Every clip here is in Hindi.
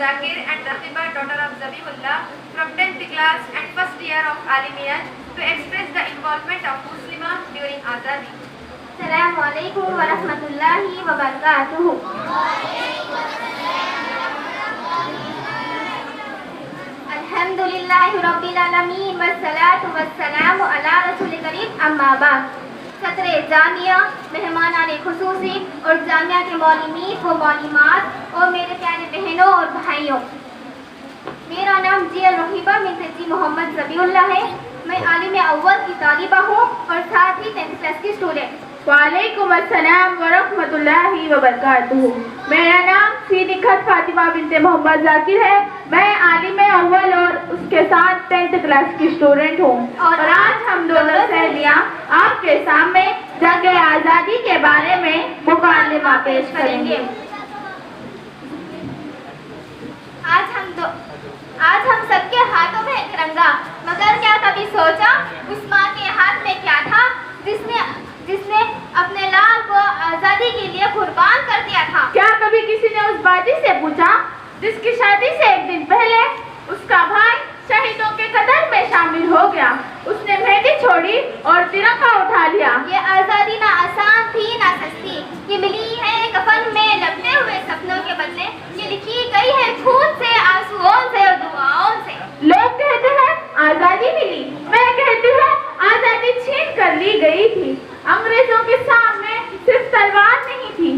Zakir and Raqiba, daughter of Zabihullah, from 10th class and first year of Alimiyyah, to express the involvement of Muslima during Azadi. Assalamu alaikum wa rahmatullahi wa barakatuhu. Alhamdulillahi Rabbil Alameen wassalatu wassalamu ala Rasul Kareem amma ba'd. सदर जामिया, मेहमानान खुसूसी और जामिया के मौलिमीन व मौलिमात और मेरे प्यारे बहनों और भाइयों, मेरा नाम जी रहीबा मिंत मोहम्मद ज़बीउल्लाह है। मैं आलिम अव्वल की तालिबा हूँ और साथ ही 10th क्लास की स्टूडेंट। वालेकुम अस्सलाम व रहमतुल्लाहि व बरकातुहू। मेरा नाम सीनिखत फातिमा बिनते मोहम्मद जाकिर है। मैं आलिम अव्वल और उसके साथ 10th क्लास की स्टूडेंट हूँ और आज हम दोनों सहेलियाँ आपके सामने जंग आज़ादी के बारे में मुकालमा पेश करेंगे। आज हम सबके हाथों में तिरंगा, मगर क्या कभी सोचा उस माँ के हाथ में क्या था जिसने अपने लाल को आजादी के लिए कुर्बान कर दिया था? क्या कभी किसी ने उस बाजी से पूछा जिसकी शादी से एक दिन पहले उसका भाई शहीदों के कदर में शामिल हो गया? उसने मेहंदी छोड़ी और तिरंगा उठा लिया। ये आजादी ना आसान थी ना सस्ती, ये मिली है कफन में लपटे हुए सपनों के बदले, ये लिखी गई है खून से, आंसुओं से और दुआओं से। लोग कहते हैं आजादी मिली, मैं कहती हूँ आजादी छीन कर ली गई थी। अंग्रेजों के सामने सिर्फ तलवार नहीं थी,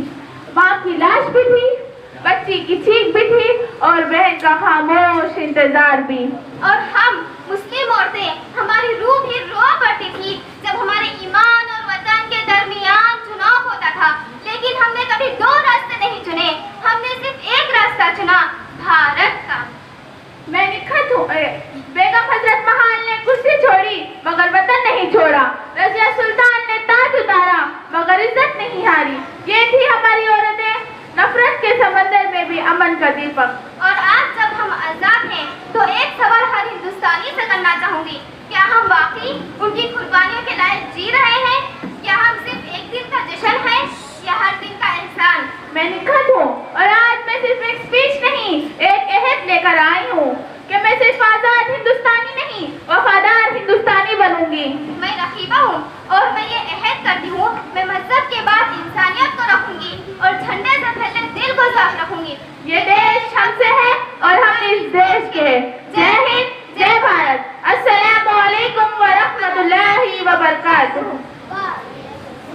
माँ की लाश भी थी, बच्ची की चीख भी थी और बहन का खामोश इंतजार भी। और हम मुस्लिम औरतें, हमारी रूह भी रोआ करती थी जब हमारे ईमान और वतन के दरमियान चुनाव होता था। लेकिन हमने कभी दो रास्ते नहीं चुने, हमने सिर्फ एक रास्ता चुना, भारत का। मैं निखत हूँ। बेगम हजरत महल ने कुर्सी छोड़ी मगर वतन नहीं छोड़ा। रजिया सुल्तान ने ताज उतारा मगर इज्जत नहीं हारी। ये थी हमारी औरतें, नफरत के समंदर में भी अमन का दीपक। और आज जब हम आजाद हैं तो एक सवाल हर हिंदुस्तानी से करना चाहूंगी, क्या हम वाकई उनकी कुर्बानियों के लायक जी रहे हैं? क्या हम सिर्फ एक दिन का जश्न है या हर दिन का एहसान? मैं निखत हूँ और आज मैं सिर्फ एक स्पीच नहीं, एक अहद लेकर आई हूँ कि मैं सिर्फ आजाद हिंदुस्तानी नहीं, वफादार हिंदुस्तानी बनूंगी। मैं रकीबा हूँ और मैं ये अहद करती हूँ, मैं मजहब के बाद इंसानियत को रखूंगी और झंडे से पहले दिल को साफ रखूंगी। ये देश हमसे है और हम इस देश के हैं। जय हिंद, जय भारत। अस्सलामु अलैकुम व रहमतुल्लाहि व बरकातुहू।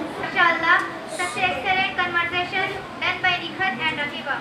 इंशाअल्लाह, such excellent conversation done by Nikhat and Raqiba.